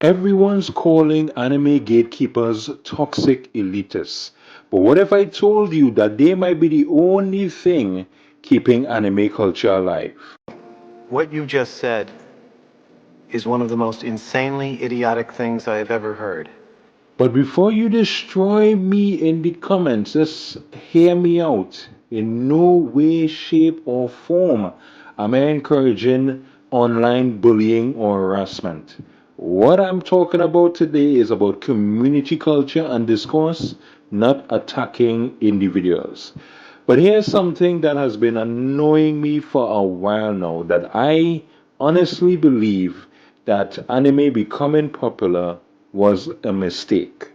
Everyone's calling anime gatekeepers toxic elitists. But what if I told you that they might be the only thing keeping anime culture alive? What you just said is one of the most insanely idiotic things I have ever heard. But before you destroy me in the comments, just hear me out. In no way, shape, or form am I encouraging online bullying or harassment. What I'm talking about today is about community culture and discourse, not attacking individuals. But here's something that has been annoying me for a while now that I honestly believe that anime becoming popular was a mistake.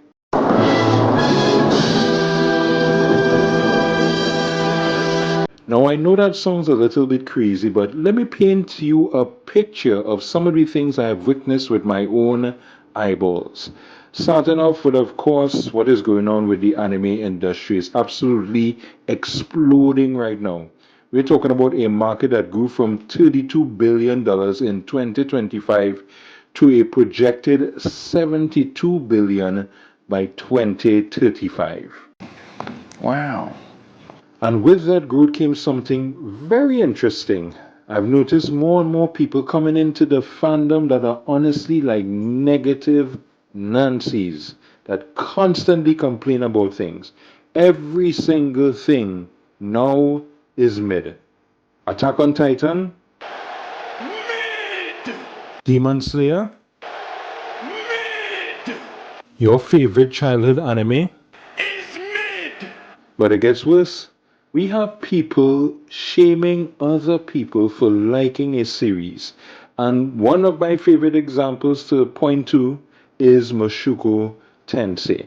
Now, I know that sounds a little bit crazy, but let me paint you a picture of some of the things I have witnessed with my own eyeballs. Starting off with, of course, what is going on with the anime industry is absolutely exploding right now. We're talking about a market that grew from $32 billion in 2025 to a projected $72 billion by 2035. Wow. And with that growth came something very interesting. I've noticed more and more people coming into the fandom that are honestly like negative Nancy's that constantly complain about things. Every single thing now is mid. Attack on Titan, Mid! Demon Slayer, Mid! your favorite childhood anime. Is mid! But it gets worse. We have people shaming other people for liking a series. And one of my favorite examples to point to is Mushoku Tensei.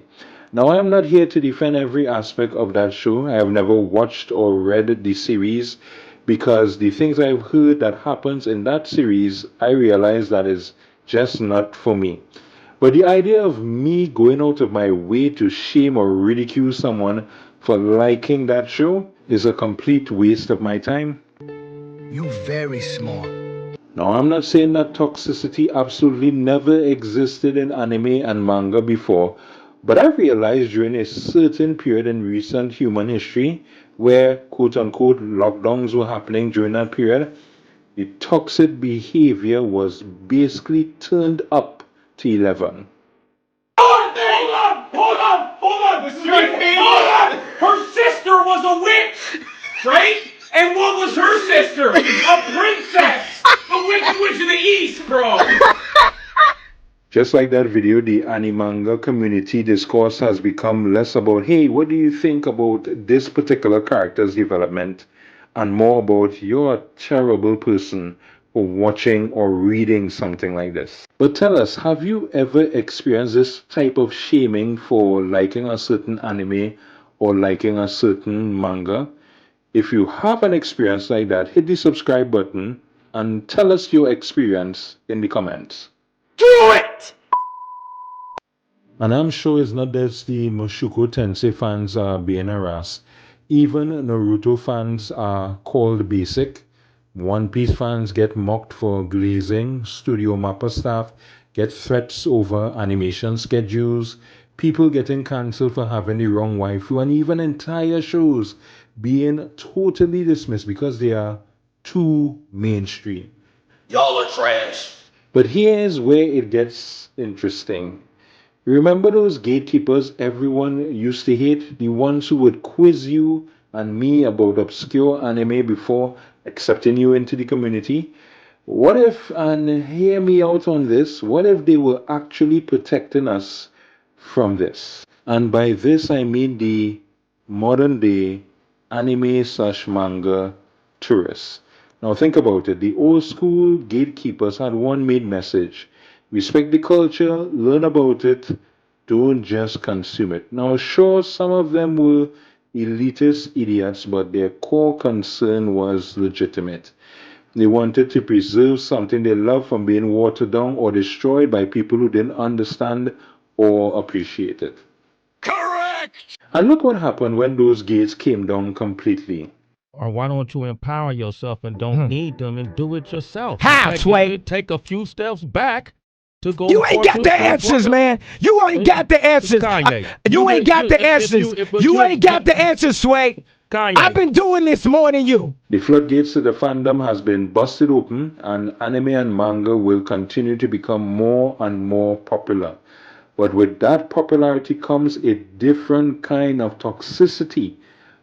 Now, I am not here to defend every aspect of that show. I have never watched or read the series because the things I've heard that happens in that series, I realize that is just not for me. But the idea of me going out of my way to shame or ridicule someone for liking that show is a complete waste of my time. You very smart. Now, I'm not saying that toxicity absolutely never existed in anime and manga before, but I realized during a certain period in recent human history where quote unquote lockdowns were happening during that period, the toxic behavior was basically turned up to 11. Hold on! Hold on! Her sister was a witch! Right? And what was her sister? A princess! The Wicked Witch of the East, bro! Just like that video, the animanga community discourse has become less about, hey, what do you think about this particular character's development, and more about, you're a terrible person for watching or reading something like this. But tell us, have you ever experienced this type of shaming for liking a certain anime or liking a certain manga? If you have an experience like that, hit the subscribe button and tell us your experience in the comments. Do it! And I'm sure it's not just the Mushoku Tensei fans are being harassed. Even Naruto fans are called basic. One Piece fans get mocked for glazing. Studio Mappa staff get threats over animation schedules. People getting cancelled for having the wrong waifu. And even entire shows being totally dismissed because they are too mainstream. Y'all are trash. But here's where it gets interesting. Remember those gatekeepers everyone used to hate? The ones who would quiz you and me about obscure anime before accepting you into the community? What if, and hear me out on this, what if they were actually protecting us from this? And by this I mean the modern day anime slash manga tourists. Now think about it. The old school gatekeepers had one main message: respect the culture, learn about it, don't just consume it. Now, sure, some of them were elitist idiots, but their core concern was legitimate. They wanted to preserve something they loved from being watered down or destroyed by people who didn't understand or appreciate it. Correct! And look what happened when those gates came down completely. Or why don't you empower yourself and don't need them and do it yourself? How, Sway? Take a few steps back to go You ain't got the answers, man. You ain't got the answers. Kanye. You ain't got the answers. You ain't got the answers, Sway. Kanye. I've been doing this more than you. The floodgates to the fandom has been busted open, and anime and manga will continue to become more and more popular. But with that popularity comes a different kind of toxicity,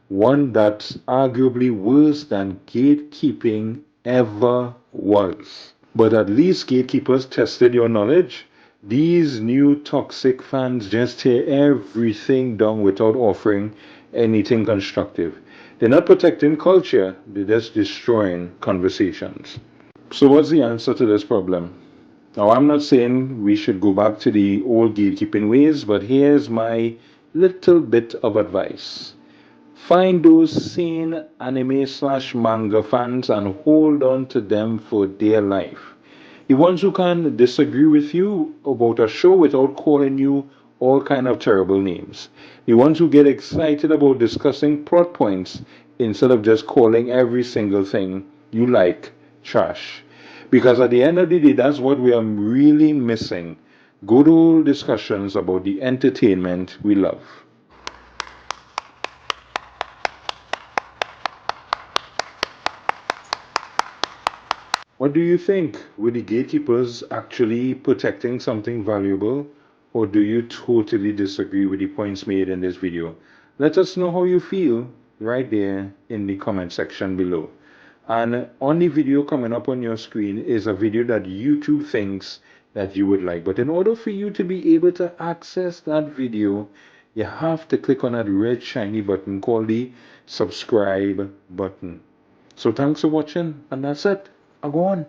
one that's arguably worse than gatekeeping ever was. But at least gatekeepers tested your knowledge. These new toxic fans just tear everything down without offering anything constructive. They're not protecting culture, they're just destroying conversations. So, what's the answer to this problem? Now, I'm not saying we should go back to the old gatekeeping ways, but here's my little bit of advice. Find those sane anime slash manga fans and hold on to them for dear life. The ones who can disagree with you about a show without calling you all kind of terrible names. The ones who get excited about discussing plot points instead of just calling every single thing you like trash. Because at the end of the day, that's what we are really missing. Good old discussions about the entertainment we love. What do you think? Were the gatekeepers actually protecting something valuable? Or do you totally disagree with the points made in this video? Let us know how you feel right there in the comment section below. And on the video coming up on your screen is a video that YouTube thinks that you would like. But in order for you to be able to access that video, you have to click on that red shiny button called the subscribe button. So thanks for watching, and that's it. I go on.